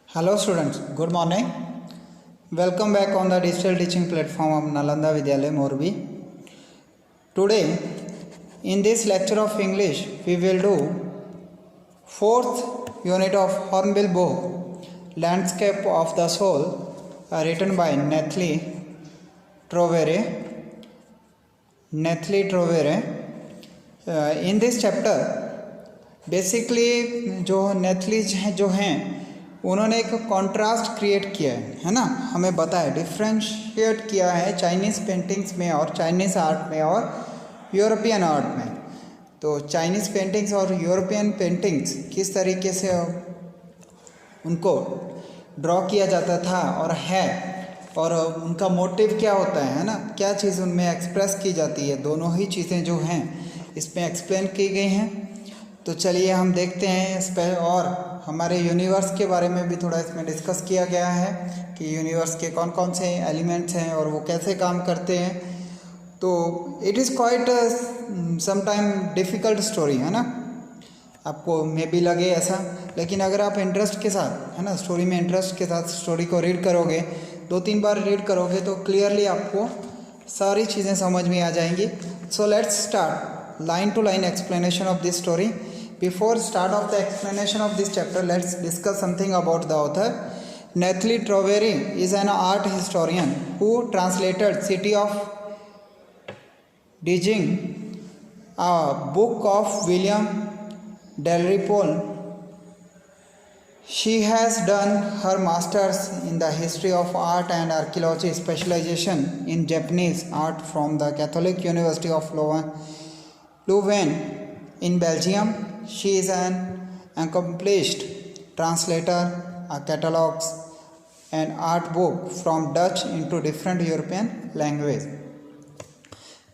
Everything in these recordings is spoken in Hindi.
Hello students, good morning. Welcome back on the digital teaching platform of Nalanda Vidyalaya Morbi. Today in this lecture of English we will do fourth unit of Hornbill book Landscape of the Soul written by Nathalie Trovere. In this chapter basically जो नेथली जो हैं उन्होंने एक कॉन्ट्रास्ट क्रिएट किया है ना, हमें बताया डिफ्रेंशिएट किया है चाइनीज़ पेंटिंग्स में और चाइनीज़ आर्ट में और यूरोपियन आर्ट में। तो चाइनीज़ पेंटिंग्स और यूरोपियन पेंटिंग्स किस तरीके से उनको ड्रॉ किया जाता था और है, और उनका मोटिव क्या होता है ना, क्या चीज़ उनमें एक्सप्रेस की जाती है, दोनों ही चीज़ें जो हैं इसमें एक्सप्लेन की गई हैं। तो चलिए हम देखते हैं इस पर, और हमारे यूनिवर्स के बारे में भी थोड़ा इसमें डिस्कस किया गया है कि यूनिवर्स के कौन कौन से एलिमेंट्स हैं और वो कैसे काम करते हैं। तो it is quite sometime difficult story है ना, आपको मे भी लगे ऐसा, लेकिन अगर आप इंटरेस्ट के साथ है ना, स्टोरी में इंटरेस्ट के साथ स्टोरी को रीड करोगे, 2-3 बार रीड करोगे तो क्लियरली आपको सारी चीज़ें समझ में आ जाएंगी। So let's start line to line explanation of this story. Before start of the explanation of this chapter, let's discuss something about the author. Nathalie Trovere is an art historian who translated City of Digging, a book of William Dalrymple. She has done her masters in the history of art and archaeology, specialization in Japanese art from the Catholic University of Leuven in Belgium. She is an accomplished translator, a catalogs and art book from Dutch into different European language.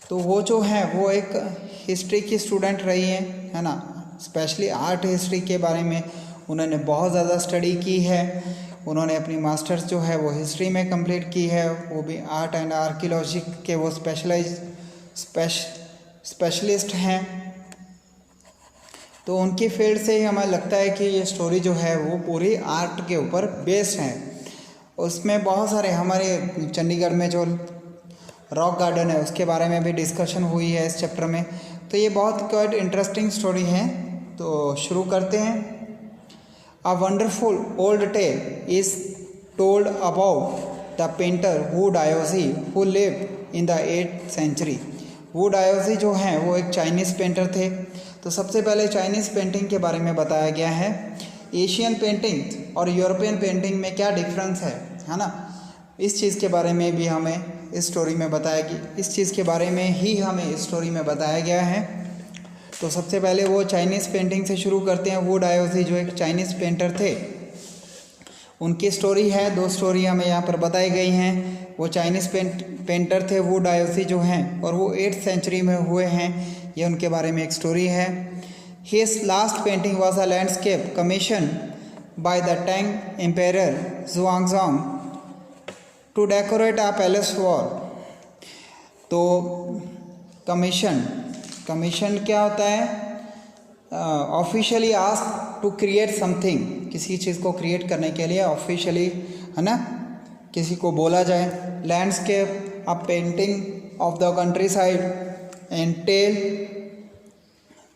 तो वो जो है वो एक हिस्ट्री की स्टूडेंट रही है ना, स्पेशली आर्ट हिस्ट्री के बारे में उन्होंने बहुत ज़्यादा स्टडी की है। उन्होंने अपनी मास्टर्स जो है वो हिस्ट्री में कंप्लीट की है, वो भी आर्ट एंड आर्कियोलॉजी के वो स्पेशलिस्ट हैं। तो उनकी फील्ड से ही हमें लगता है कि ये स्टोरी जो है वो पूरी आर्ट के ऊपर बेस्ड है। उसमें बहुत सारे हमारे चंडीगढ़ में जो रॉक गार्डन है उसके बारे में भी डिस्कशन हुई है इस चैप्टर में। तो ये बहुत क्वाइट इंटरेस्टिंग स्टोरी है। तो शुरू करते हैं। A wonderful old tale is told about the painter Wu Daozi who lived in the 8th century। Wu Daozi जो हैं वो एक चाइनीज़ पेंटर थे। तो सबसे पहले चाइनीज़ पेंटिंग के बारे में बताया गया है। एशियन पेंटिंग और यूरोपियन पेंटिंग में क्या डिफरेंस है ना, इस चीज़ के बारे में भी हमें इस स्टोरी में इस चीज़ के बारे में ही हमें इस स्टोरी में बताया गया है। तो सबसे पहले वो चाइनीज़ पेंटिंग से शुरू करते हैं। वू डायोजी जो एक चाइनीज़ पेंटर थे, उनकी स्टोरी है। 2 स्टोरी हमें यहाँ पर बताई गई हैं। वो चाइनीज़ पेंटर थे वू डायोजी जो हैं, और वो 8th century में हुए हैं। ये उनके बारे में एक स्टोरी है। His last painting was a landscape commission by the Tang emperor Xuanzong to decorate a palace wall. तो कमीशन क्या होता है? Officially ask to create something, किसी चीज़ को क्रिएट करने के लिए ऑफिशियली है ना किसी को बोला जाए। Landscape a painting of the countryside and tell,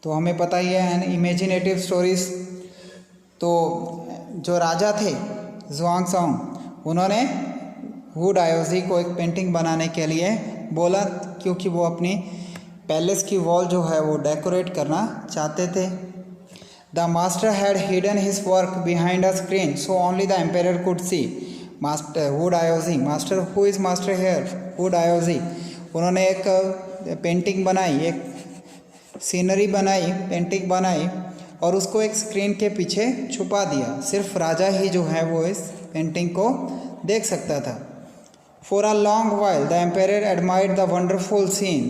तो हमें पता ही है, एंड इमेजिनेटिव स्टोरीज। तो जो राजा थे जुआंगसोंग, उन्होंने वू डायोजी को एक पेंटिंग बनाने के लिए बोला, क्योंकि वो अपनी पैलेस की वॉल जो है वो डेकोरेट करना चाहते थे। The master had hidden his work behind a screen so only the emperor could see. Master Wu Daozi, master who is master here Wu Daozi, उन्होंने एक पेंटिंग बनाई, एक सीनरी बनाई, पेंटिंग बनाई और उसको एक स्क्रीन के पीछे छुपा दिया। सिर्फ राजा ही जो है वो इस पेंटिंग को देख सकता था। For a long while the emperor admired the wonderful scene,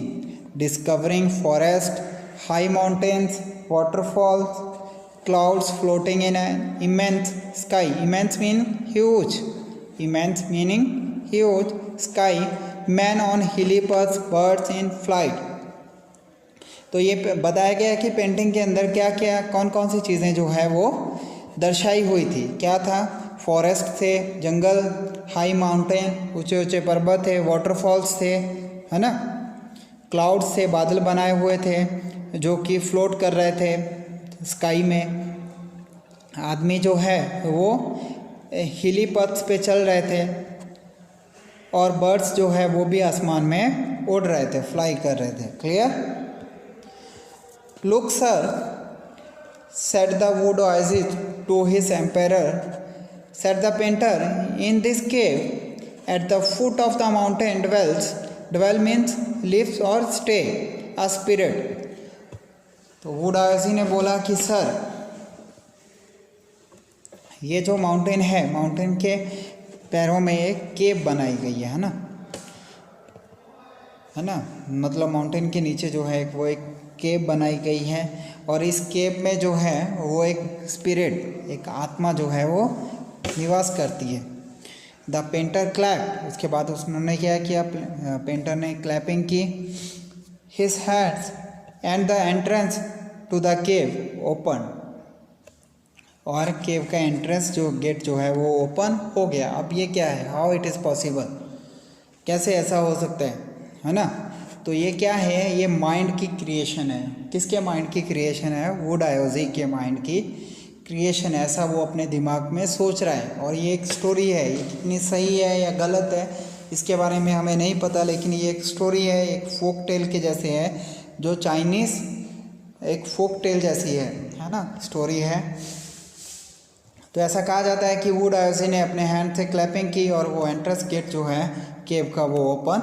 discovering forest, high mountains, waterfalls, clouds floating in an immense sky. Immense meaning huge, sky, man on helipads, birds in flight. तो ये बताया गया है कि पेंटिंग के अंदर क्या क्या कौन कौन सी चीज़ें जो है वो दर्शाई हुई थी। क्या था? फॉरेस्ट थे, जंगल, हाई माउंटेन, ऊंचे ऊंचे पर्वत थे, वाटरफॉल्स थे, है ना, क्लाउड्स थे, बादल बनाए हुए थे जो कि फ्लोट कर रहे थे स्काई में। आदमी जो है वो हिली पथ्स पे चल रहे थे और बर्ड्स जो है वो भी आसमान में उड़ रहे थे, फ्लाई कर रहे थे। Clear? Look sir, said the wood oasis to his emperor, said the painter, in this cave at the foot of the mountain dwell means lives or stay a spirit। तो वुड ओएसिस ने बोला कि सर, ये जो माउंटेन है, माउंटेन के पैरों में एक केव बनाई गई है ना, है ना, मतलब माउंटेन के नीचे जो है वो एक केव बनाई गई है और इस केव में जो है वो एक स्पिरिट, एक आत्मा जो है वो निवास करती है। द पेंटर क्लैप, उसके बाद उसने क्या किया, पेंटर ने क्लैपिंग की। His hands and the entrance to the cave open, और केव का एंट्रेंस जो गेट जो है वो ओपन हो गया। अब ये क्या है, हाउ इट इज़ पॉसिबल, कैसे ऐसा हो सकता है ना। तो ये क्या है, ये माइंड की क्रिएशन है। किसके माइंड की क्रिएशन है? वुड ओएसिस के माइंड की क्रिएशन है। ऐसा वो अपने दिमाग में सोच रहा है और ये एक स्टोरी है। ये कितनी सही है या गलत है इसके बारे में हमें नहीं पता, लेकिन ये एक स्टोरी है, एक फोक टेल के जैसे है, जो चाइनीज़ एक फोक टेल जैसी है ना, स्टोरी है। तो ऐसा कहा जाता है कि वुड ओएसिस ने अपने हैंड से क्लैपिंग की और वो एंट्रेंस गेट जो है केव का वो ओपन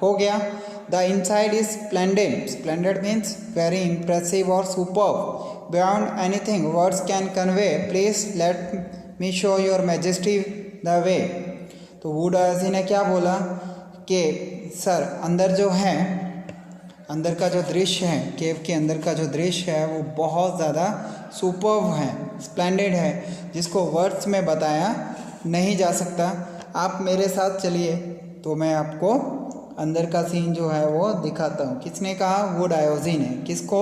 हो गया। The inside is splendid. Splendid means very impressive or superb, beyond anything words can convey. Please let me show your majesty the way। तो वुड ओएसिस ने क्या बोला कि सर, अंदर जो है, अंदर का जो दृश्य है, केव के अंदर का जो दृश्य है वो बहुत ज़्यादा सुपर्ब है, स्प्लेंडेड है, जिसको वर्ड्स में बताया नहीं जा सकता। आप मेरे साथ चलिए तो मैं आपको अंदर का सीन जो है वो दिखाता हूँ। किसने कहा? वुड ओएसिस ने। किसको?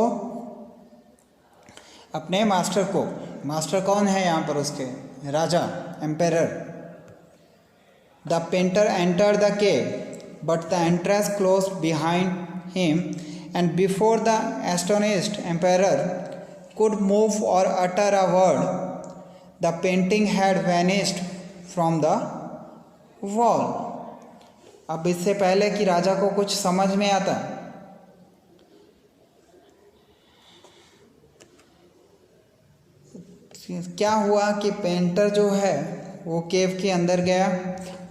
अपने मास्टर को। मास्टर कौन है यहाँ पर? उसके राजा, emperor. The painter enter the cave but the entrance close behind him and before the astonished emperor could move or utter a word, the painting had vanished from the wall। अब इससे पहले कि राजा को कुछ समझ में आता, क्या हुआ कि पेंटर जो है वो केव के अंदर गया,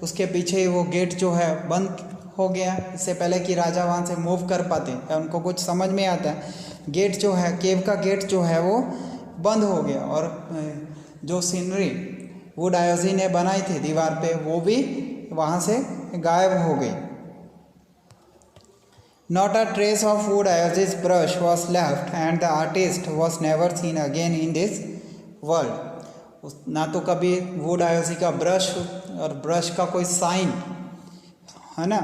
उसके पीछे ही वो गेट जो है बंद हो गया। इससे पहले कि राजा वहाँ से मूव कर पाते या उनको कुछ समझ में आता, गेट जो है, केव का गेट जो है वो बंद हो गया और जो सीनरी वुड ओएसिस ने बनाई थी दीवार पे वो भी वहाँ से गायब हो गई। Not a trace of wood oasis brush was left and the artist was never seen again in this world। ना तो कभी वुड ओएसिस का ब्रश और ब्रश का कोई साइन, है ना,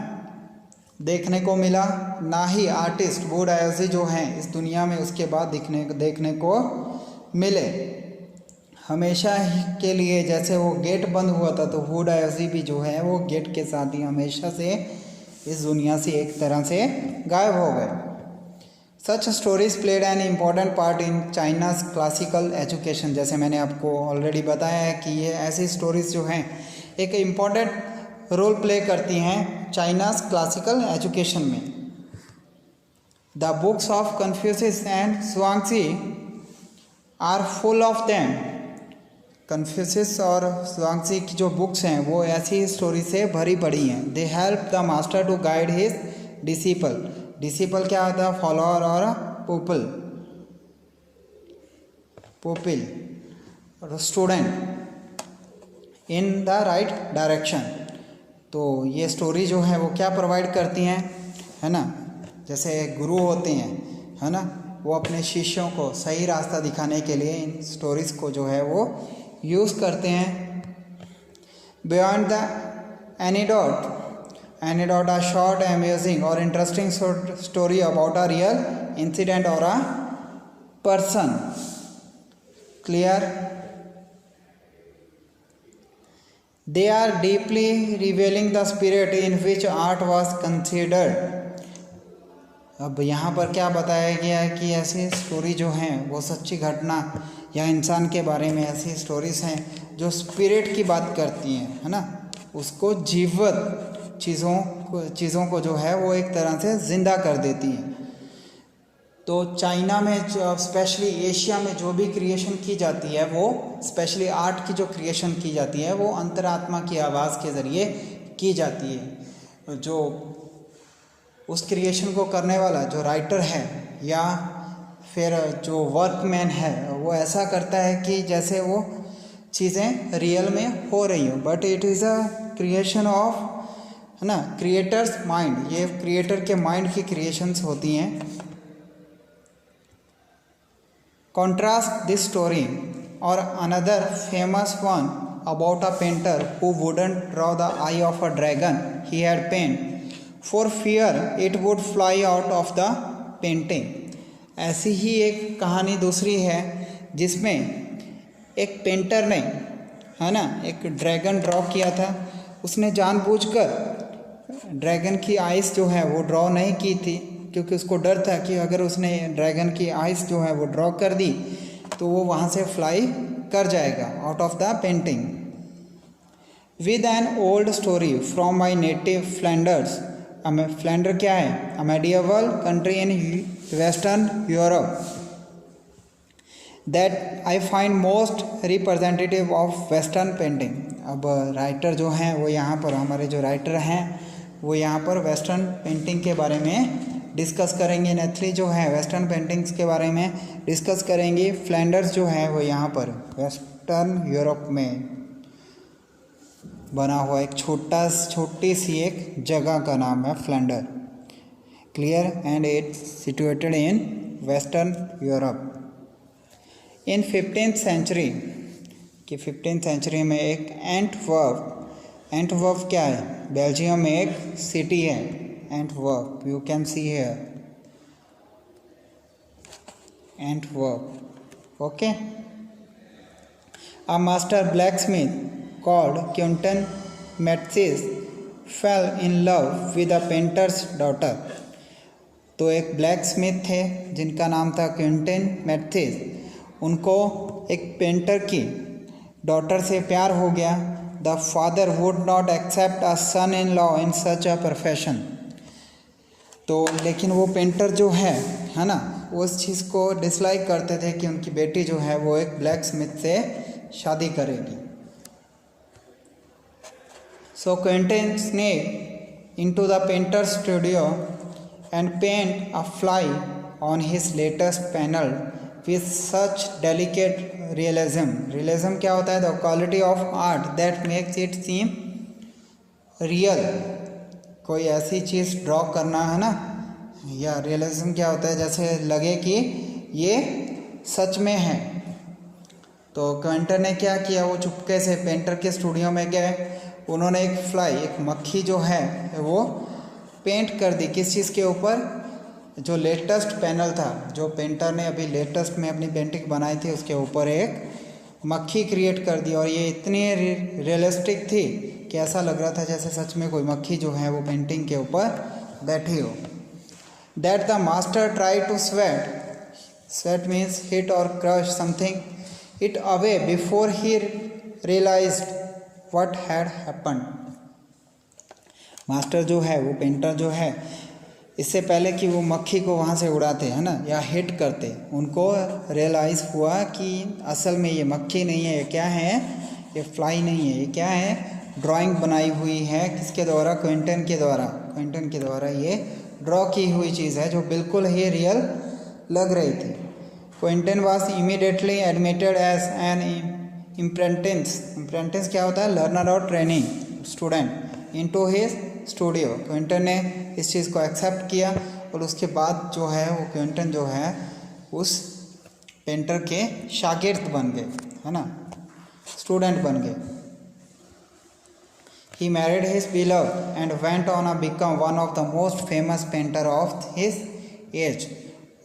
देखने को मिला, ना ही आर्टिस्ट वुड ओएसिस जो हैं इस दुनिया में उसके बाद देखने को मिले। हमेशा के लिए जैसे वो गेट बंद हुआ था तो वुड ओएसिस भी जो है वो गेट के साथ ही हमेशा से इस दुनिया से एक तरह से गायब हो गए। Such stories played an important part in China's classical education. जैसे मैंने आपको ऑलरेडी बताया है कि ये ऐसी स्टोरीज जो हैं एक इम्पॉर्टेंट रोल प्ले करती हैं चाइनाज क्लासिकल एजुकेशन में। The books of Confucius and Zhuangzi are full of them. Confucius और ज़ुआंगजी की जो बुक्स हैं वो ऐसी स्टोरी से भरी पड़ी हैं। They help the master to guide his disciple. Disciple क्या होता है? फॉलोअर और पुपिल और student in the right direction. तो ये स्टोरी जो है वो क्या प्रोवाइड करती हैं, है ना, जैसे गुरु होते हैं, है ना, वो अपने शिष्यों को सही रास्ता दिखाने के लिए इन स्टोरीज़ को जो है वो यूज़ करते हैं। Beyond the anecdote a short, amusing or interesting story about a real incident or a person। Clear? They are deeply revealing the spirit in which art was considered. अब यहाँ पर क्या बताया गया है कि ऐसी स्टोरी जो हैं वो सच्ची घटना या इंसान के बारे में ऐसी स्टोरीज हैं जो स्पिरिट की बात करती हैं, है ना, उसको जीवित चीज़ों को जो है वो एक तरह से ज़िंदा कर देती हैं। तो चाइना में स्पेशली एशिया में जो भी क्रिएशन की जाती है, वो स्पेशली आर्ट की जो क्रिएशन की जाती है वो अंतरात्मा की आवाज़ के ज़रिए की जाती है। जो उस क्रिएशन को करने वाला जो राइटर है या फिर जो वर्कमैन है वो ऐसा करता है कि जैसे वो चीज़ें रियल में हो रही हो, but it is a creation of, है ना, क्रिएटर्स माइंड। ये क्रिएटर के माइंड की क्रिएशंस होती हैं। कॉन्ट्रास्ट दिस स्टोरी और another famous one about a painter who wouldn't draw the eye of a dragon he had paint for fear it would fly out of the painting. ऐसी ही एक कहानी दूसरी है जिसमें एक पेंटर ने, है ना, एक ड्रैगन ड्रॉ किया था। उसने जानबूझकर ड्रैगन की आइस जो है वो ड्रॉ नहीं की थी, क्योंकि उसको डर था कि अगर उसने ड्रैगन की आइस जो है वो ड्रॉ कर दी तो वो वहाँ से फ्लाई कर जाएगा out of the painting. With an old story from my native Flanders. Flander क्या है? A medieval country in western Europe that I find most representative of western painting. अब राइटर जो हैं वो यहाँ पर, हमारे जो राइटर हैं वो यहाँ पर वेस्टर्न पेंटिंग के बारे में डिस्कस करेंगे। नेथली जो है वेस्टर्न पेंटिंग्स के बारे में डिस्कस करेंगे। फ्लैंडर्स जो है वो यहाँ पर वेस्टर्न यूरोप में बना हुआ एक छोटी सी एक जगह का नाम है Flander. Clear? And it's situated in western Europe. In 15th century कि 15th सेंचुरी में एक एंटवर्प क्या है? बेल्जियम में एक सिटी है Antwerp, you can see here Antwerp. Okay. A master blacksmith called Quentin Matsys fell in love with a painter's daughter। तो एक ब्लैक स्मिथ थे जिनका नाम था क्विंटन मैथ्यूस, उनको एक पेंटर की डॉटर से प्यार हो गया। The father would not accept a son in law in such a profession. तो लेकिन वो पेंटर जो है ना, उस चीज़ को डिसलाइक करते थे कि उनकी बेटी जो है वो एक ब्लैक स्मिथ से शादी करेगी। So Quentin sneaked into the painter's studio and painted a fly on his latest panel with such delicate realism. Realism क्या होता है? The quality of art that makes it seem real। कोई ऐसी चीज़ ड्रॉ करना है ना, या रियलिज्म क्या होता है? जैसे लगे कि ये सच में है। तो क्वेंटन ने क्या किया, वो चुपके से पेंटर के स्टूडियो में गए। उन्होंने एक फ्लाई, एक मक्खी जो है वो पेंट कर दी। किस चीज़ के ऊपर? जो लेटेस्ट पैनल था, जो पेंटर ने अभी लेटेस्ट में अपनी पेंटिंग बनाई थी, उसके ऊपर एक मक्खी क्रिएट कर दी। और ये इतनी रियलिस्टिक थी कि ऐसा लग रहा था जैसे सच में कोई मक्खी जो है वो पेंटिंग के ऊपर बैठी हो। That the master try to swat means hit और crush something it away before he realized what had happened। मास्टर जो है, वो पेंटर जो है, इससे पहले कि वो मक्खी को वहाँ से उड़ाते, है ना, या हिट करते, उनको रियलाइज़ हुआ कि असल में ये मक्खी नहीं है, ये क्या है? ये फ्लाई नहीं है, ये क्या है? ड्राइंग बनाई हुई है। किसके द्वारा? क्विंटन के द्वारा। क्विंटन के द्वारा ये ड्रॉ की हुई चीज़ है जो बिल्कुल ही रियल लग रही थी। Quinten was immediately admitted as an apprentice क्या होता है? लर्नर और training student into his studio. Quinten ने इस चीज़ को एक्सेप्ट किया और उसके बाद जो है वो क्विंटन जो है उस पेंटर के शागिर्द बन गए, है ना, स्टूडेंट बन गए। He married his beloved and went on a become one of the most famous painter of his age.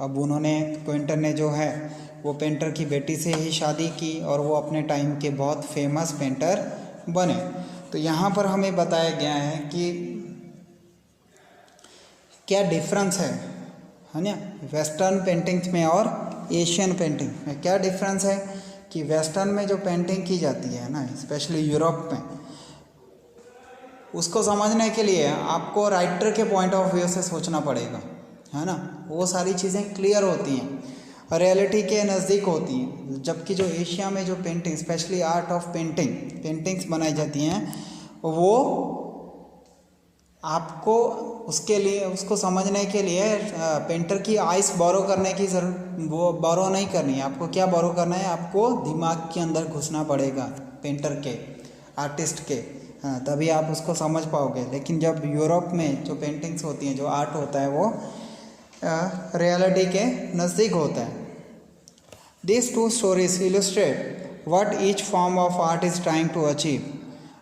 अब उन्होंने, क्विंटन ने जो है वो पेंटर की बेटी से ही शादी की और वो अपने टाइम के बहुत फेमस पेंटर बने। तो यहाँ पर हमें बताया गया है कि क्या डिफरेंस है ना, वेस्टर्न पेंटिंग्स में और एशियन पेंटिंग में क्या डिफरेंस है। कि वेस्टर्न में जो पेंटिंग की जाती है ना, स्पेशली यूरोप में, उसको समझने के लिए आपको राइटर के पॉइंट ऑफ व्यू से सोचना पड़ेगा, है ना। वो सारी चीज़ें क्लियर होती हैं, रियलिटी के नज़दीक होती हैं। जबकि जो एशिया में जो painting, specially art of paintings बनाई जाती हैं, वो आपको उसके लिए, उसको समझने के लिए पेंटर की आइस बोरो करने की वो बोरो नहीं करनी है। आपको क्या बोरो करना है, आपको दिमाग के अंदर घुसना पड़ेगा पेंटर के, आर्टिस्ट के, हाँ, तभी आप उसको समझ पाओगे। लेकिन जब यूरोप में जो पेंटिंग्स होती हैं, जो आर्ट होता है, वो रियलिटी के नज़दीक होता है। These two stories illustrate what each form of art is trying to achieve.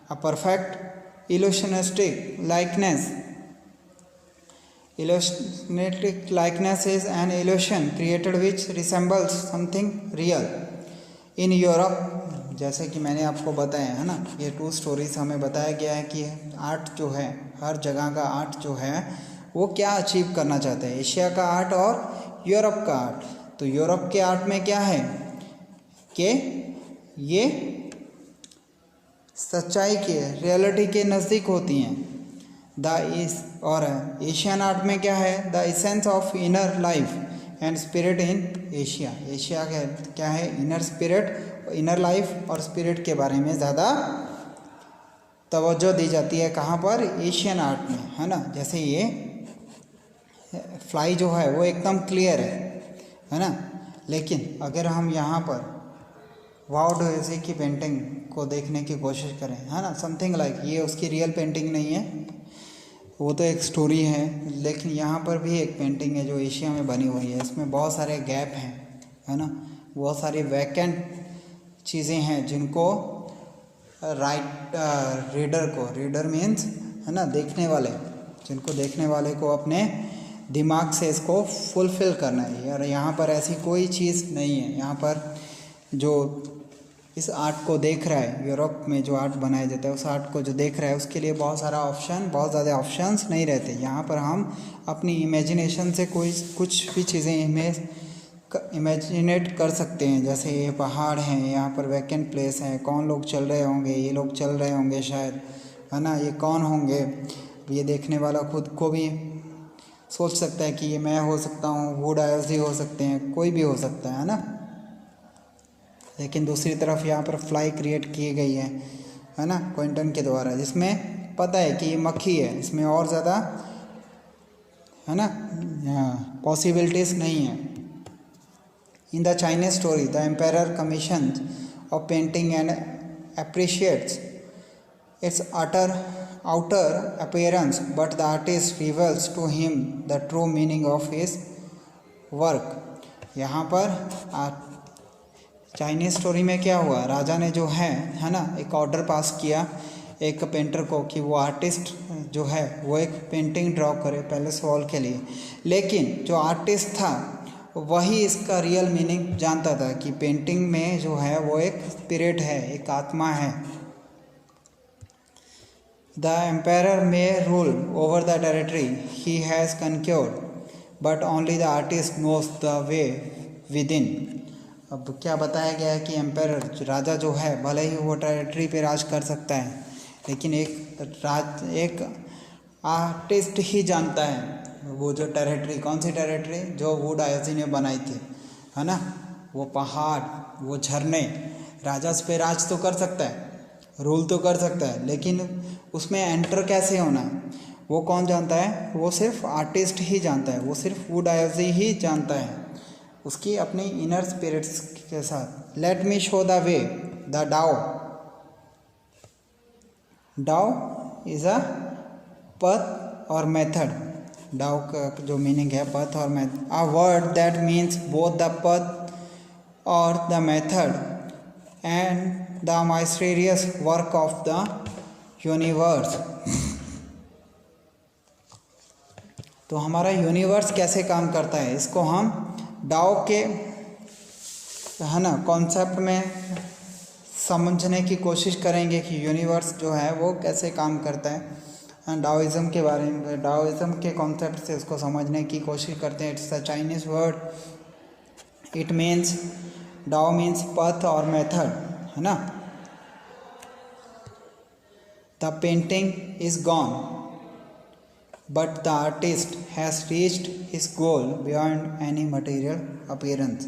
A perfect illusionistic likeness. Illusionistic likeness is an illusion created which resembles something real. In Europe, जैसे कि मैंने आपको बताया है ना, ये 2 स्टोरीज हमें बताया गया है कि आर्ट जो है, हर जगह का आर्ट जो है वो क्या अचीव करना चाहता है, एशिया का आर्ट और यूरोप का आर्ट। तो यूरोप के आर्ट में क्या है कि ये सच्चाई के, रियलिटी के नज़दीक होती हैं। और एशियन आर्ट में क्या है, the essence of inner life and spirit in Asia. Asia का क्या है, इनर स्पिरिट, इनर लाइफ और स्पिरिट के बारे में ज़्यादा तवज्जो दी जाती है। कहाँ पर, एशियन आर्ट में, है ना। जैसे ये फ्लाई जो है वो एकदम क्लियर है ना। लेकिन अगर हम यहाँ पर वाओ डुएसी की पेंटिंग को देखने की कोशिश करें, है ना, समथिंग लाइक, ये उसकी रियल पेंटिंग नहीं है, वो तो एक स्टोरी है। लेकिन यहाँ पर भी एक पेंटिंग है जो एशिया में बनी हुई है, इसमें बहुत सारे गैप हैं, है ना, बहुत सारी वैकेंट चीज़ें हैं जिनको रीडर को, रीडर मीन्स, है ना, देखने वाले, जिनको देखने वाले को अपने दिमाग से इसको फुलफ़िल करना है। और यहाँ पर ऐसी कोई चीज़ नहीं है। यहाँ पर जो इस आर्ट को देख रहा है, यूरोप में जो आर्ट बनाया जाता है, उस आर्ट को जो देख रहा है, उसके लिए बहुत सारा ऑप्शन, बहुत ज़्यादा ऑप्शंस नहीं रहते। यहाँ पर हम अपनी इमेजिनेशन से कुछ भी चीज़ें इमेजिनेट कर सकते हैं। जैसे ये पहाड़ हैं, यहाँ पर वैकेंट प्लेस है, कौन लोग चल रहे होंगे, ये लोग चल रहे होंगे शायद, है ना, ये कौन होंगे। ये देखने वाला खुद को भी सोच सकता है कि ये मैं हो सकता हूँ, वुड आयोजी हो सकते हैं, कोई भी हो सकता है ना। लेकिन दूसरी तरफ यहाँ पर फ्लाई क्रिएट की गई है ना, क्विंटन के द्वारा, जिसमें पता है कि ये मक्खी है, इसमें और ज़्यादा, है ना, पॉसिबिलिटीज़ नहीं है। In the Chinese story, the empire commission of painting and appreciates its outer appearance, but the artist reveals to him the true meaning of his work. यहाँ पर चाइनीज स्टोरी में क्या हुआ, राजा ने जो है ना, एक ऑर्डर पास किया एक पेंटर को कि वो आर्टिस्ट जो है वो एक पेंटिंग ड्रॉ करे पैलेस वॉल के लिए। लेकिन जो आर्टिस्ट था वही इसका रियल मीनिंग जानता था कि पेंटिंग में जो है वो एक स्पिरिट है, एक आत्मा है। The emperor may rule over the territory he has conquered, but only the artist knows the way within. अब क्या बताया गया है कि एम्पायर, राजा जो है, भले ही वो टेरिटरी पे राज कर सकता है, लेकिन एक आर्टिस्ट ही जानता है वो जो टेरिटरी, कौन सी टेरिटरी, जो वुड आयोजी ने बनाई थी, है ना, वो पहाड़, वो झरने। राजा उस पे राज तो कर सकता है, रूल तो कर सकता है, लेकिन उसमें एंटर कैसे होना है वो कौन जानता है, वो सिर्फ आर्टिस्ट ही जानता है, वो सिर्फ वुड आयोजी ही जानता है, उसकी अपनी इनर स्पिरिट्स के साथ। Let me show the way, the Dao. Dao is a path और मेथड। डाओ का जो मीनिंग है पथ और method, a word that means both the path और the method and the mysterious work of the universe। तो हमारा यूनिवर्स कैसे काम करता है, इसको हम डाओ के, है ना, कॉन्सेप्ट में समझने की कोशिश करेंगे कि यूनिवर्स जो है वो कैसे काम करता है। डाओइज़म के बारे में, डाओइज़म के कॉन्सेप्ट से उसको समझने की कोशिश करते हैं। It's a Chinese word, it means, Dao means path और मेथड, है ना। The painting is gone but the artist has reached his goal beyond any material appearance.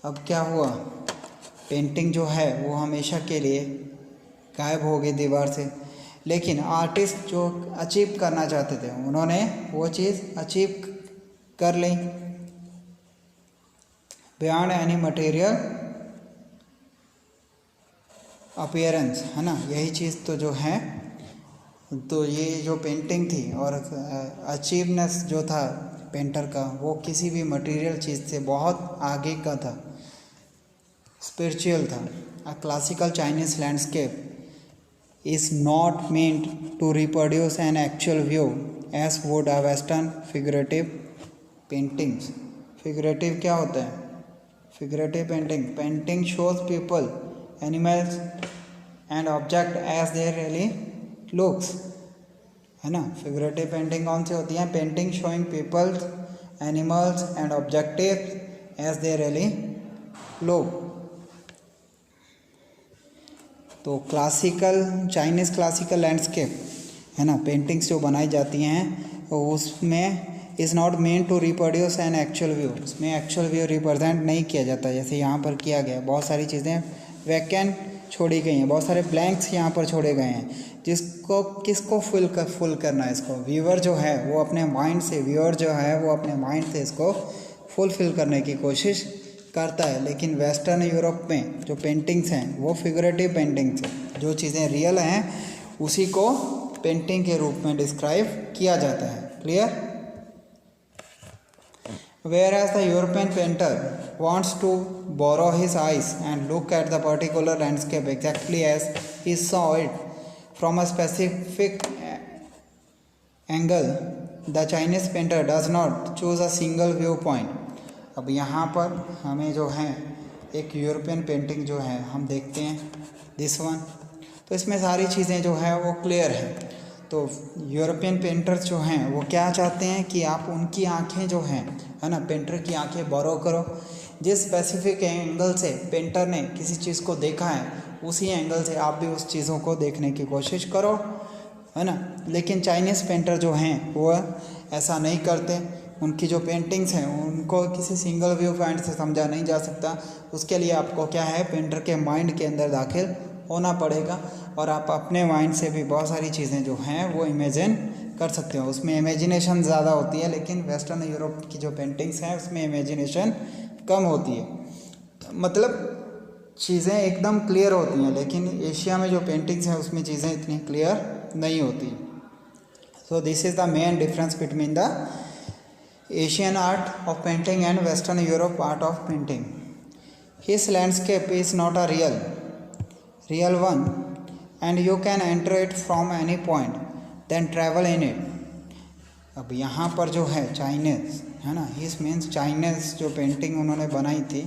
अब क्या हुआ, पेंटिंग जो है वो हमेशा के लिए गायब हो गई दीवार से, लेकिन आर्टिस्ट जो अचीव करना चाहते थे उन्होंने वो चीज़ अचीव कर ली, बियॉन्ड एनी मटेरियल अपीयरेंस, है ना। यही चीज़ तो जो है, तो ये जो पेंटिंग थी और अचीवनेस जो था पेंटर का, वो किसी भी मटेरियल चीज़ से बहुत आगे का था, स्पिरिचुअल था। A classical Chinese landscape is not meant to reproduce an actual view as would a western figurative paintings. Figurative क्या होता है? Figurative painting shows people, animals and object as they really looks, है ना। Figurative painting कौन सी होती है? Painting showing people, animals and objects as they really look। तो क्लासिकल, चाइनीज़ क्लासिकल लैंडस्केप, है ना, पेंटिंग्स जो बनाई जाती हैं उसमें is not meant to reproduce an actual view, उसमें एक्चुअल व्यू रिप्रेजेंट नहीं किया जाता, जैसे यहाँ पर किया गया। बहुत सारी चीज़ें वैकेंट छोड़ी गई हैं, बहुत सारे ब्लैंक्स यहाँ पर छोड़े गए हैं, जिसको किसको फुल करना है, इसको व्यूअर जो है वो अपने माइंड से, व्यूअर जो है वो अपने माइंड से इसको फुलफिल करने की कोशिश करता है। लेकिन वेस्टर्न यूरोप में जो पेंटिंग्स हैं वो फिगरेटिव पेंटिंग्स हैं, जो चीज़ें रियल हैं उसी को पेंटिंग के रूप में डिस्क्राइब किया जाता है। Clear? Whereas the European painter wants to borrow his eyes and look at the particular landscape exactly as he saw it from a specific angle, the Chinese painter does not choose a single viewpoint. अब यहाँ पर हमें जो है एक यूरोपियन पेंटिंग जो है हम देखते हैं, दिस वन, तो इसमें सारी चीज़ें जो है वो क्लियर है। तो यूरोपियन पेंटर्स जो हैं वो क्या चाहते हैं कि आप उनकी आंखें जो हैं, है ना, पेंटर की आंखें बोरो करो, जिस स्पेसिफिक एंगल से पेंटर ने किसी चीज़ को देखा है उसी एंगल से आप भी उस चीज़ों को देखने की कोशिश करो, है ना। लेकिन चाइनीज़ पेंटर जो हैं वो ऐसा नहीं करते, उनकी जो पेंटिंग्स हैं उनको किसी सिंगल व्यू पॉइंट से समझा नहीं जा सकता। उसके लिए आपको क्या है, पेंटर के माइंड के अंदर दाखिल होना पड़ेगा और आप अपने माइंड से भी बहुत सारी चीज़ें जो हैं वो इमेजिन कर सकते हो। उसमें इमेजिनेशन ज़्यादा होती है, लेकिन वेस्टर्न यूरोप की जो पेंटिंग्स हैं उसमें इमेजिनेशन कम होती है, मतलब चीज़ें एकदम क्लियर होती हैं। लेकिन एशिया में जो पेंटिंग्स हैं उसमें चीज़ें इतनी क्लियर नहीं होती। So this is the main difference between the Asian art of painting and Western Europe art of painting. His landscape is not a real one, and you can enter it from any point, then travel in it. अब यहाँ पर जो है चाइनीज़, है ना, हिस मीन्स चाइनीज़ जो पेंटिंग उन्होंने बनाई थी,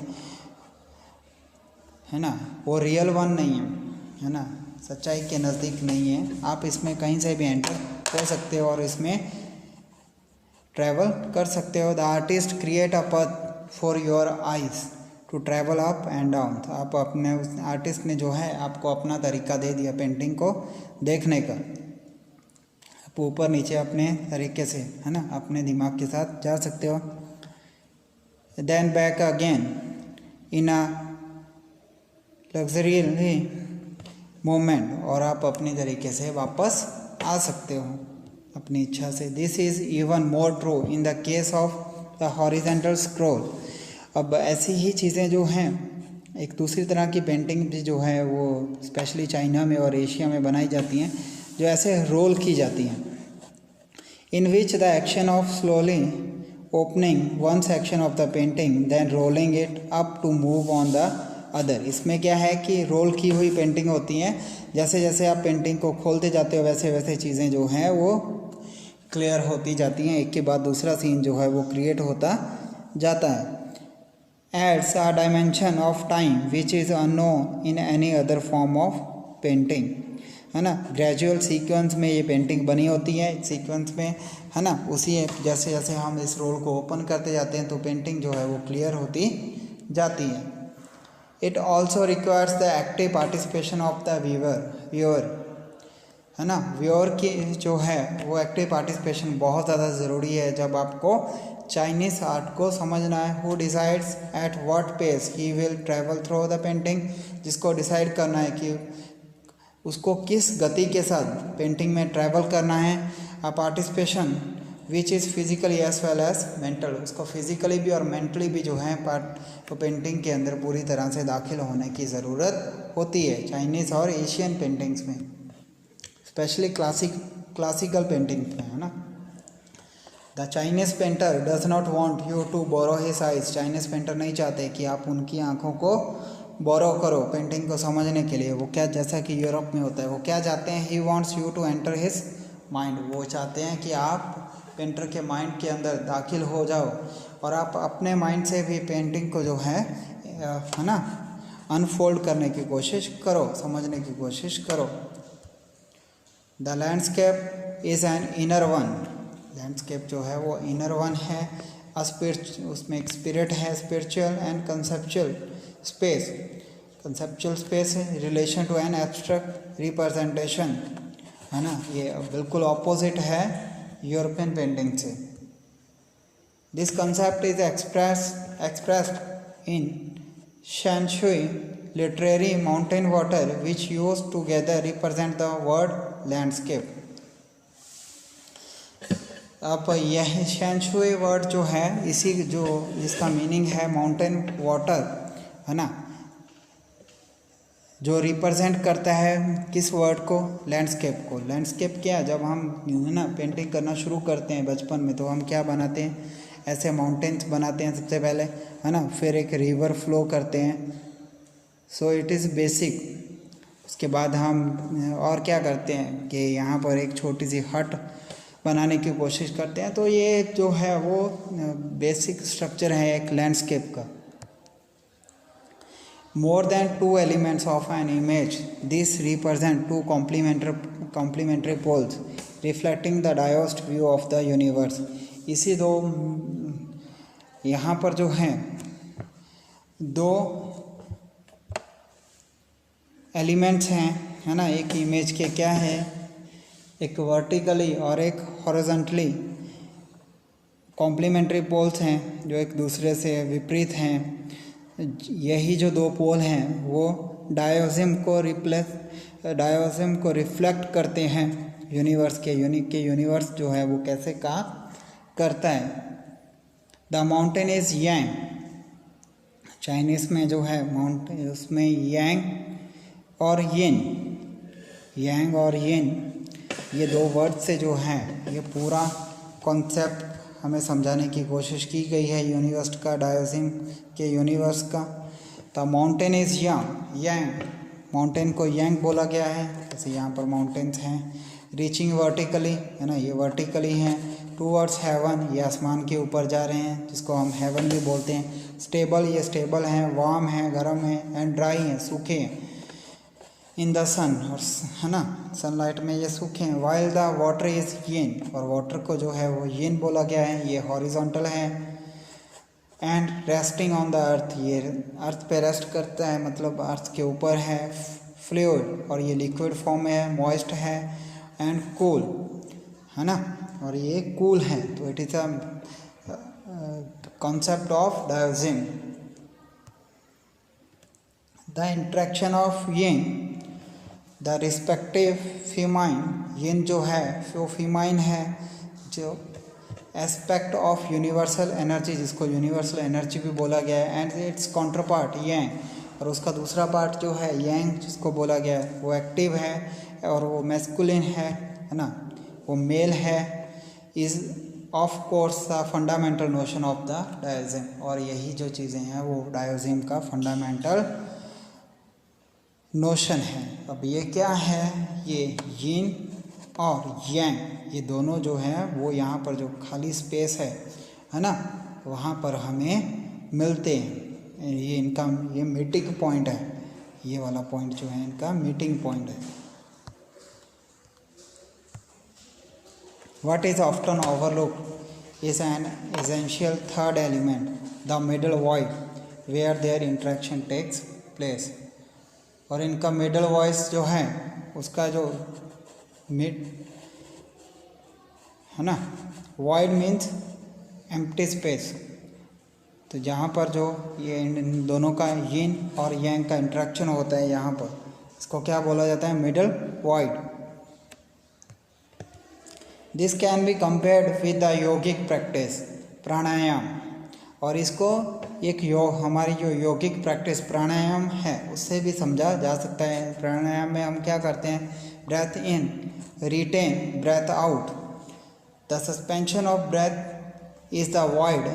है ना, वो रियल वन नहीं है ना, सच्चाई के नज़दीक नहीं है। आप इसमें कहीं से भी एंटर हो सकते हो और इसमें ट्रैवल कर सकते हो। The artist create a path for your eyes to travel up and down. तो आप अपने, उस आर्टिस्ट ने जो है आपको अपना तरीका दे दिया पेंटिंग को देखने का, आप ऊपर नीचे अपने तरीके से, है ना, अपने दिमाग के साथ जा सकते हो। Then back again in a luxuriously moment, और आप अपने तरीके से वापस आ सकते हो अपनी इच्छा से। This is even more true in the case of the horizontal scroll. अब ऐसी ही चीज़ें जो हैं, एक दूसरी तरह की पेंटिंग भी जो है वो स्पेशली चाइना में और एशिया में बनाई जाती हैं, जो ऐसे रोल की जाती हैं, in which the action of slowly opening one section of the painting then rolling it up to move on the other. इसमें क्या है कि रोल की हुई पेंटिंग होती हैं, जैसे जैसे आप पेंटिंग को खोलते जाते हो वैसे वैसे चीज़ें जो हैं वो क्लियर होती जाती हैं, एक के बाद दूसरा सीन जो है वो क्रिएट होता जाता है। adds a dimension of time which is unknown in any other form of painting, है ना। ग्रेजुअल सीक्वेंस में ये पेंटिंग बनी होती है, सीक्वेंस में, है ना। उसी जैसे जैसे हम इस रोल को ओपन करते जाते हैं तो पेंटिंग जो है वो क्लियर होती जाती है। It also requires the active participation of the viewer, है ना। व्यूअर की जो है वो एक्टिव पार्टिसिपेशन बहुत ज़्यादा ज़रूरी है जब आपको चाइनीज़ आर्ट को समझना है। Who decides at what pace he will travel through the painting, जिसको डिसाइड करना है कि उसको किस गति के साथ पेंटिंग में ट्रैवल करना है। A participation which is physically as well as mental, उसको फिजिकली भी और मेंटली भी जो है तो पेंटिंग के अंदर पूरी तरह से दाखिल होने की ज़रूरत होती है चाइनीज़ और एशियन पेंटिंग्स में, स्पेशली क्लासिकल पेंटिंग में, है ना। The Chinese painter does not want you to borrow his eyes, Chinese painter नहीं चाहते कि आप उनकी आँखों को बोरो करो पेंटिंग को समझने के लिए। वो क्या, जैसा कि यूरोप में होता है, वो क्या चाहते हैं, he wants you to enter his mind, वो चाहते हैं कि आप पेंटर के माइंड के अंदर दाखिल हो जाओ और आप अपने माइंड से भी पेंटिंग को जो है ना, अनफोल्ड करने की कोशिश करो, समझने की कोशिश करो। The landscape is an inner one, landscape जो है वो इनर वन है। उसमें एक स्पिरिट है, spiritual and conceptual space, conceptual space relation to an abstract representation, है ना। ये बिल्कुल ऑपोजिट है यूरोपियन पेंटिंग से। This concept is expressed in shanshui literary mountain water which use together represent the word landscape. अब यह शेंशुई वर्ड जो है इसी जो जिसका मीनिंग है माउंटेन वाटर, है ना, जो रिप्रेजेंट करता है किस वर्ड को, लैंडस्केप को। लैंडस्केप क्या, जब हम ना पेंटिंग करना शुरू करते हैं बचपन में तो हम क्या बनाते हैं, ऐसे माउंटेन्स बनाते हैं सबसे पहले, है ना, फिर एक रिवर फ्लो करते हैं। So it is basic. उसके बाद हम और क्या करते हैं कि यहाँ पर एक छोटी सी हट बनाने की कोशिश करते हैं। तो ये जो है वो बेसिक स्ट्रक्चर है एक लैंडस्केप का। More than two elements of an image, these represent two complementary poles reflecting the diverse view of the universe. इसी दो यहाँ पर जो हैं दो एलिमेंट्स हैं, है ना, एक इमेज के क्या है, एक वर्टिकली और एक हॉरिजॉन्टली कॉम्प्लीमेंट्री पोल्स हैं जो एक दूसरे से विपरीत हैं। यही जो दो पोल हैं वो डायोसिम को रिफ्लेक्ट करते हैं यूनिवर्स के। यूनिवर्स जो है वो कैसे काम करता है। The mountain is Yang, Chinese में जो है माउंटेन उसमें यांग और यिन, यांग और यिन ये दो वर्ड से जो है ये पूरा कॉन्सेप्ट हमें समझाने की कोशिश की गई है यूनिवर्स का, डायोसिम के यूनिवर्स का। The mountain is Yang, mountain को यांग बोला गया है। जैसे यहाँ पर माउंटेन्स हैं, रीचिंग वर्टिकली, है ना, ये वर्टिकली हैं, टूवर्ड्स हेवन, ये आसमान के ऊपर जा रहे हैं जिसको हम हेवन भी बोलते हैं। स्टेबल, ये स्टेबल हैं, वार्म है, गर्म है, एंड ड्राई हैं, सूखे हैं। इन द सन, और है ना सनलाइट में ये सूखे हैं। वाइल द वाटर इज़ यिन, और वाटर को जो है वो यिन बोला गया है, ये हॉरिजॉन्टल है। And resting on the earth, ये अर्थ पे रेस्ट करता है, मतलब अर्थ के ऊपर है। फ्लूइड, और ये लिक्विड फॉर्म में है, मॉइस्ट है। एंड कूल, है ना, और ये कूल है। तो it is a concept of Daoism. The interaction of yin, the respective feminine, yin जो है वो फीमाइन है, जो एस्पेक्ट ऑफ यूनिवर्सल एनर्जी, जिसको यूनिवर्सल एनर्जी भी बोला गया है। एंड इट्स काउंटरपार्ट यांग, और उसका दूसरा पार्ट जो है यांग जिसको बोला गया है वो एक्टिव है और वो मैस्कुलिन है ना, वो मेल है। Is of course the fundamental notion of the Daoism, और यही जो चीज़ें हैं वो डायोसिम का फंडामेंटल नोशन है। अब ये क्या है, ये यिन और यांग, ये दोनों जो हैं वो यहाँ पर जो खाली स्पेस है ना, वहाँ पर हमें मिलते हैं। ये इनका ये मीटिंग पॉइंट है, ये वाला पॉइंट जो है इनका मीटिंग पॉइंट है। What is often overlooked is an essential third element, the middle void, where their interaction takes place। और इनका मिडल वॉइस जो है उसका जो मिड है ना, void मीन्स एम्प्टी स्पेस। तो जहाँ पर जो ये इन दोनों का यिन और यांग का इंटरेक्शन होता है यहाँ पर, इसको क्या बोला जाता है, middle void. This can be compared with the yogic practice pranayama. और इसको एक हमारी जो योगिक प्रैक्टिस प्राणायाम है उससे भी समझा जा सकता है। प्राणायाम में हम क्या करते हैं, breath in, retain, breath out. The suspension of breath is the void.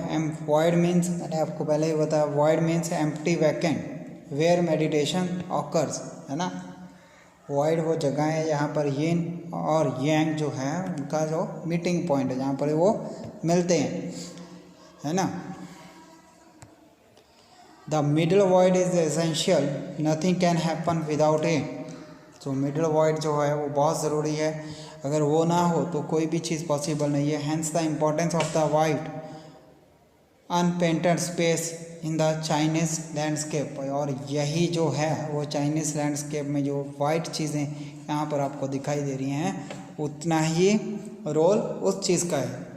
Void means, मैंने आपको पहले ही बताया, void means empty vacant where meditation occurs, है ना। वॉइड वो जगह है जहाँ पर यिन और यांग जो है उनका जो मीटिंग पॉइंट है, जहाँ पर वो मिलते हैं, है ना। The middle void is essential, nothing can happen without it. तो मिडल वॉइड जो है वो बहुत ज़रूरी है, अगर वो ना हो तो कोई भी चीज़ पॉसिबल नहीं है। Hence the importance of the white unpainted space in the Chinese landscape. और यही जो है वो चाइनीज़ लैंडस्केप में जो वाइट चीज़ें यहाँ पर आपको दिखाई दे रही हैं, उतना ही रोल उस चीज़ का है।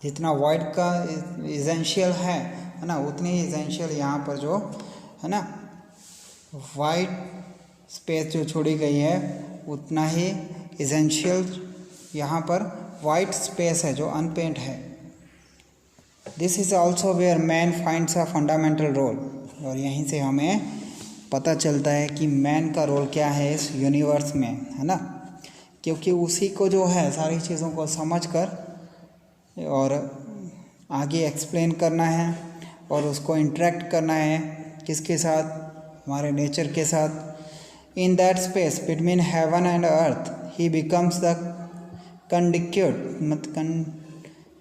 जितना वाइट का इसेंशियल है ना, उतनी ही इसेंशियल यहाँ पर जो है ना वाइट स्पेस जो छोड़ी गई है, उतना ही इसेंशियल यहाँ पर वाइट स्पेस है जो अनपेंट है। This is also where man finds a fundamental role. और यहीं से हमें पता चलता है कि मैन का रोल क्या है इस यूनिवर्स में, है ना। क्योंकि उसी को जो है सारी चीज़ों को समझकर और आगे एक्सप्लेन करना है और उसको इंटरेक्ट करना है किसके साथ, हमारे नेचर के साथ। In that space between heaven and earth he becomes the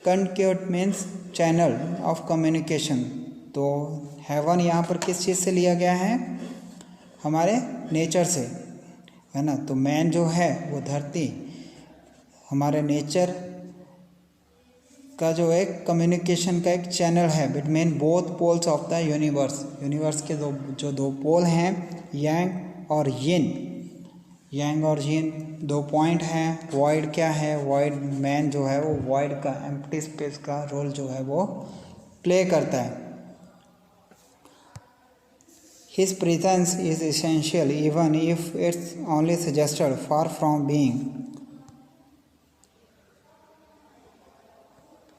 conduit means channel of communication. तो हेवन यहाँ पर किस चीज़ से लिया गया है, हमारे नेचर से, है ना। तो मैन जो है वो धरती हमारे नेचर का जो एक कम्युनिकेशन का एक चैनल है between both poles of the universe. Universe के दो पोल हैं, यांग और यिन। यांग और यिन दो पॉइंट हैं। वॉइड क्या है, वॉइड मैन जो है वो वॉइड का एम्प्टी स्पेस का रोल जो है वो प्ले करता है। His presence is essential even if it's only suggested, far from being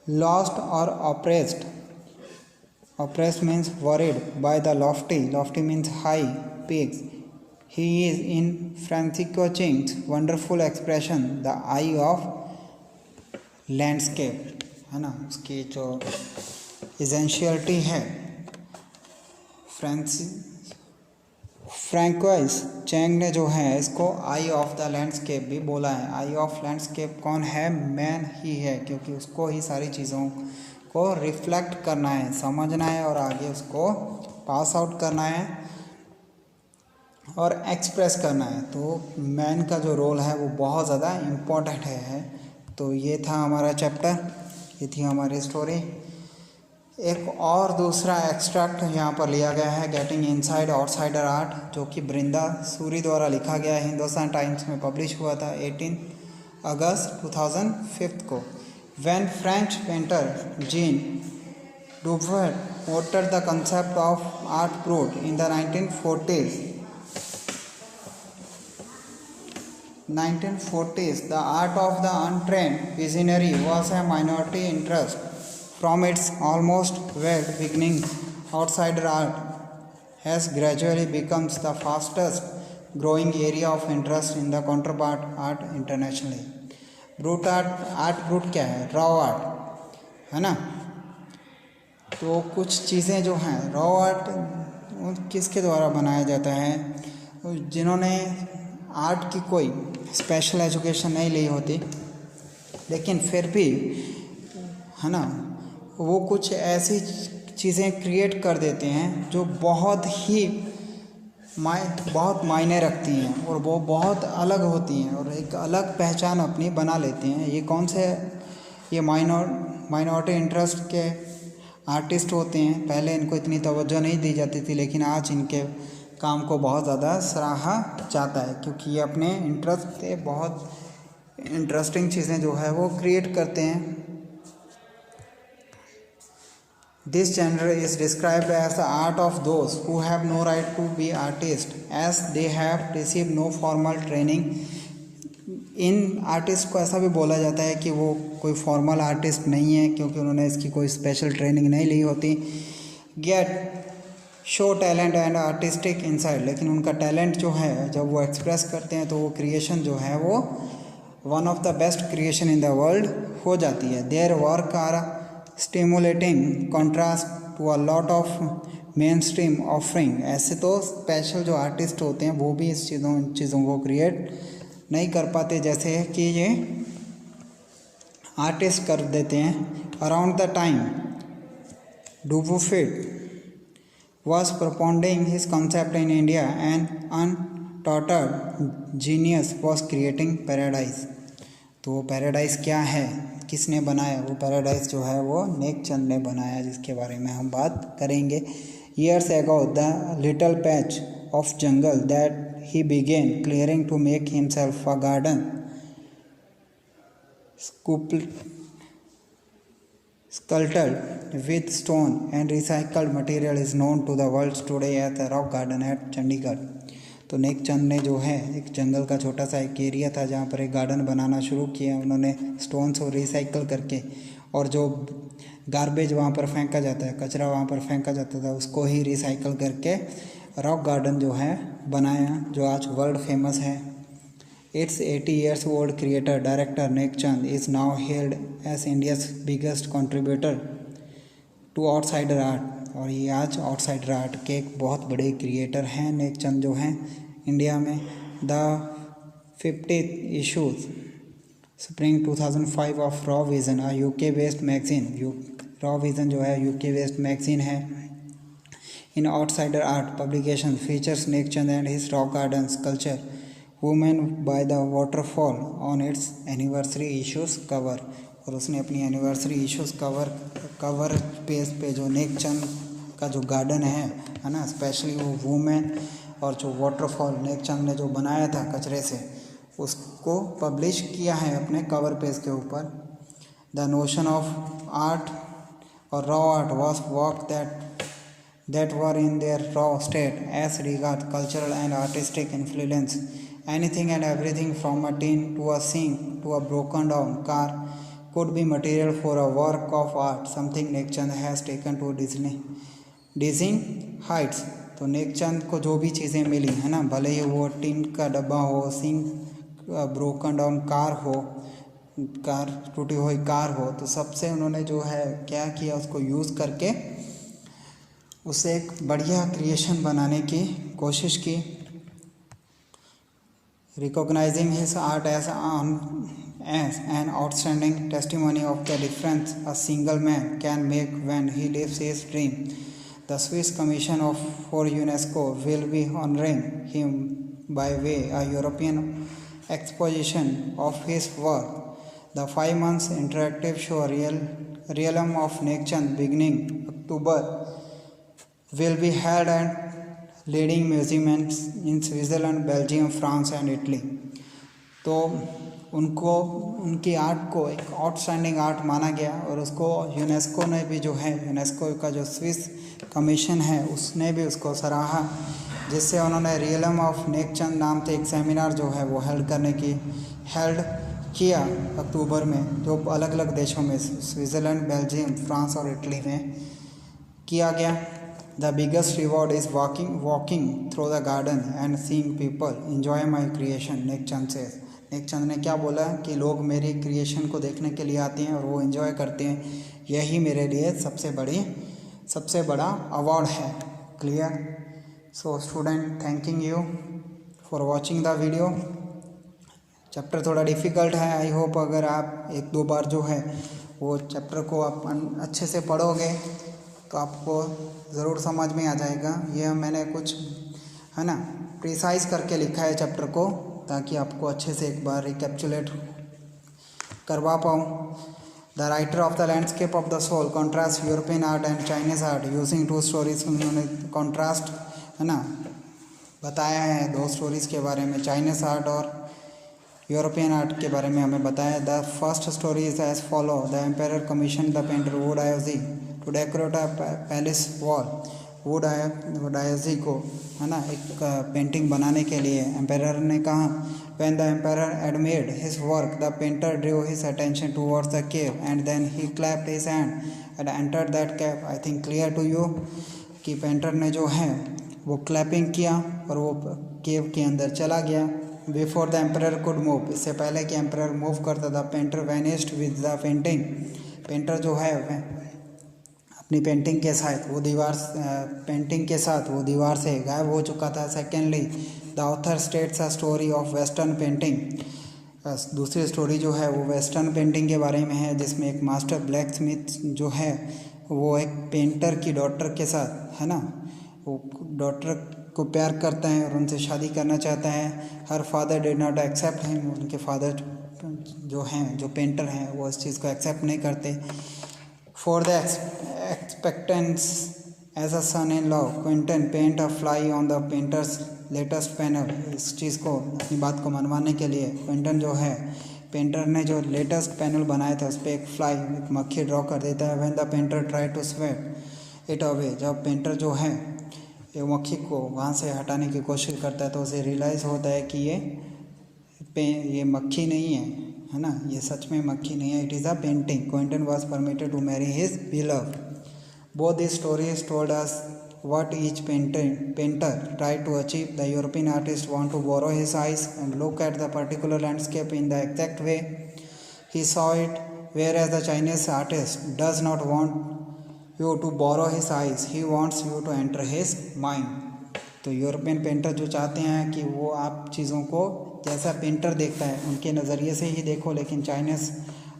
lost or oppressed। Oppressed means worried by the lofty, lofty means high peaks। He is in Francisco Ching's wonderful expression the eye of landscape, है ना। उसकी जो essentiality है, फ्रैंकोइस चैंग ने जो है इसको आई ऑफ द लैंडस्केप भी बोला है। आई ऑफ लैंडस्केप कौन है, मैन ही है, क्योंकि उसको ही सारी चीज़ों को रिफ्लेक्ट करना है, समझना है और आगे उसको पास आउट करना है और एक्सप्रेस करना है। तो मैन का जो रोल है वो बहुत ज़्यादा इम्पोर्टेंट है। तो ये था हमारा चैप्टर, ये थी हमारी स्टोरी। एक और दूसरा एक्सट्रैक्ट यहाँ पर लिया गया है, गेटिंग इनसाइड आउटसाइडर आर्ट, जो कि बृंदा सूरी द्वारा लिखा गया है। हिंदुस्तान टाइम्स में पब्लिश हुआ था 18 अगस्त 2005 को। व्हेन फ्रेंच पेंटर जीन डुवट ported the concept of art brut in the 1940s, the art of the untrained visionary was a minority interest. From its almost well beginnings, outsider art has gradually become the fastest growing area of interest in the counterpart art internationally। Brute art brute क्या है, रॉ आर्ट, है ना। तो कुछ चीज़ें जो हैं रॉ आर्ट किसके द्वारा बनाया जाता है, जिन्होंने आर्ट की कोई स्पेशल एजुकेशन नहीं ली होती, लेकिन फिर भी, है ना, वो कुछ ऐसी चीज़ें क्रिएट कर देते हैं जो बहुत मायने रखती हैं और वो बहुत अलग होती हैं और एक अलग पहचान अपनी बना लेते हैं। ये कौन से ये माइनॉरिटी इंटरेस्ट के आर्टिस्ट होते हैं। पहले इनको इतनी तवज्जो नहीं दी जाती थी, लेकिन आज इनके काम को बहुत ज़्यादा सराहा जाता है क्योंकि ये अपने इंटरेस्ट से बहुत इंटरेस्टिंग चीज़ें जो है वो क्रिएट करते हैं। This genre is described as the art of those who have no right to be artists as they have received no formal training. In artist को ऐसा भी बोला जाता है कि वो कोई फॉर्मल आर्टिस्ट नहीं है क्योंकि उन्होंने इसकी कोई स्पेशल ट्रेनिंग नहीं ली होती। Get show talent and artistic insight, लेकिन उनका टैलेंट जो है जब वो एक्सप्रेस करते हैं तो वो क्रिएशन जो है वो one of the best creation in the world हो जाती है। Their work are stimulating contrast to a lot of mainstream offering. ऐसे तो स्पेशल जो आर्टिस्ट होते हैं वो भी इस चीज़ों को क्रिएट नहीं कर पाते जैसे कि ये आर्टिस्ट कर देते हैं। Around the time Dubuffet was propounding his concept in India, an untutored genius was creating paradise. तो पैराडाइज क्या है, किसने बनाया? वो पैराडाइज जो है वो नेक चंद ने बनाया, जिसके बारे में हम बात करेंगे। Years ago, the little patch of jungle that he began clearing to make himself a garden sculpted with stone and recycled material is known to the world today as the Rock Garden at Chandigarh. तो नेक चंद ने जो है एक जंगल का छोटा सा एक एरिया था जहाँ पर एक गार्डन बनाना शुरू किया उन्होंने स्टोन्स और रिसाइकल करके, और जो गार्बेज वहाँ पर फेंका जाता है, कचरा वहाँ पर फेंका जाता था, उसको ही रिसाइकल करके रॉक गार्डन जो है बनाया, जो आज वर्ल्ड फेमस है। Its 80 years old creator director Nek Chand is now hailed as India's biggest contributor to outsider art। और ये आज आउटसाइडर आर्ट के एक बहुत बड़े क्रिएटर हैं नेक चंद जो हैं इंडिया में। The 50th issue spring 2005 of Raw Vision, a UK based magazine. Raw Vision जो है UK बेस्ड मैगजीन है। In outsider art publication features Nek Chand and his rock gardens culture women by the waterfall on its anniversary issues cover. और उसने अपनी एनिवर्सरी इश्यूज़ कवर पेज पे जो नेक चंद का जो गार्डन है ना, स्पेशली वो वुमेन और जो वाटरफॉल नेक चंद ने जो बनाया था कचरे से, उसको पब्लिश किया है अपने कवर पेज के ऊपर। द नोशन ऑफ आर्ट और raw art was work that were in their raw state as regard cultural and artistic influence. Anything and everything from a tin to a sink to a broken down car could be material for a work of art, something Nek Chand has taken to dizzying heights। तो नेक चंद को जो भी चीज़ें मिली है ना, भले ही वो टिन का डब्बा हो, सिंक ब्रोकन डाउन कार टूटी हुई कार हो, तो सबसे उन्होंने जो है क्या किया, उसको यूज़ करके उसे एक बढ़िया क्रिएशन बनाने की कोशिश की। Recognizing his art as an outstanding testimony of the difference a single man can make when he lives his dream, the Swiss Commission for UNESCO will be honoring him by way a European exposition of his work. The 5 months interactive show Realm of Nek Chand beginning October will be held at leading museums in Switzerland, Belgium, France and Italy. तो उनकी आर्ट को एक आउटस्टैंडिंग आर्ट माना गया और उसको यूनेस्को ने भी जो है, यूनेस्को का जो स्विस कमीशन है उसने भी उसको सराहा, जिससे उन्होंने रियलम ऑफ नेक चंद नाम से एक सेमिनार जो है वो हेल्ड किया अक्टूबर में, जो अलग अलग देशों में स्विट्ज़रलैंड, बेल्जियम, फ्रांस और इटली में किया गया। The biggest reward is walking through the garden and seeing people enjoy my creation, neck Chand says। नेक चंद ने क्या बोला कि लोग मेरी क्रिएशन को देखने के लिए आते हैं और वो एंजॉय करते हैं, यही मेरे लिए सबसे बड़ा अवार्ड है। Clear? So student, thanking you for watching the video. Chapter थोड़ा डिफ़िकल्ट है, आई होप अगर आप 1-2 बार जो है वो चैप्टर को आप अच्छे से पढ़ोगे तो आपको ज़रूर समझ में आ जाएगा। ये मैंने कुछ है ना प्रिसाइज करके लिखा है चैप्टर को, ताकि आपको अच्छे से एक बार रिकैप्चुलेट करवा पाऊँ। The writer of the landscape of the soul contrast European art and Chinese art using 2 stories. उन्होंने कॉन्ट्रास्ट है ना बताया है 2 स्टोरीज़ के बारे में, चाइनीज़ आर्ट और यूरोपियन आर्ट के बारे में हमें बताया। The first story is as follow. The empire commission the painter Wu Daozi to decorate a palace wall. Wu Daozi को है ना एक पेंटिंग बनाने के लिए एम्पायर ने कहा। When the emperor admired his work, the painter drew his attention towards the cave and then he clapped his hand and entered that cave. I think clear to you कि पेंटर ने जो है वो क्लैपिंग किया और वो केव के अंदर चला गया। Before the emperor could move, इससे पहले कि एम्परर मूव करता था, painter vanished with the painting. Painter जो है अपनी पेंटिंग के साथ वो दीवार से गायब हो चुका था। Secondly the author states a story of western painting. दूसरी स्टोरी जो है वो वेस्टर्न पेंटिंग के बारे में है, जिसमें एक मास्टर ब्लैक स्मिथ जो है वो एक पेंटर की डॉटर के साथ है ना वो डॉटर को प्यार करता है और उनसे शादी करना चाहता है। Her father did not accept him. उनके फादर जो पेंटर हैं वो इस चीज़ को एक्सेप्ट नहीं करते। For the expectance as a son in law Quinten paint a fly on the painter's latest panel. इस चीज़ को अपनी बात को मनवाने के लिए क्विंटन जो है पेंटर ने जो लेटेस्ट पैनल बनाया था उस पर एक फ्लाई एक मक्खी ड्रॉ कर देता है। When the painter try to sweat it away, जब पेंटर जो है ये मक्खी को वहाँ से हटाने की कोशिश करता है तो उसे रियलाइज़ होता है कि ये मक्खी नहीं है ना, ये सच में मक्खी नहीं है, it is a painting. Quinten was permitted to marry his beloved. Both this stories told us what each painter tried to achieve. The European artist want to borrow his eyes and look at the particular landscape in the exact way he saw it, whereas the Chinese artist does not want you to borrow his eyes, he wants you to enter his mind. तो यूरोपियन पेंटर जो चाहते हैं कि वो आप चीज़ों को जैसा पेंटर देखता है उनके नज़रिए से ही देखो, लेकिन चाइनीज़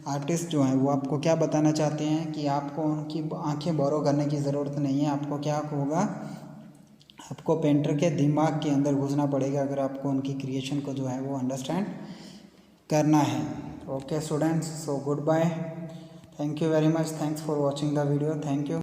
आर्टिस्ट जो हैं वो आपको क्या बताना चाहते हैं कि आपको उनकी आंखें बोरो करने की ज़रूरत नहीं है। आपको क्या होगा, आपको पेंटर के दिमाग के अंदर घुसना पड़ेगा अगर आपको उनकी क्रिएशन को जो है वो अंडरस्टैंड करना है। Okay students, so goodbye, thank you very much, thanks for watching the video, thank you.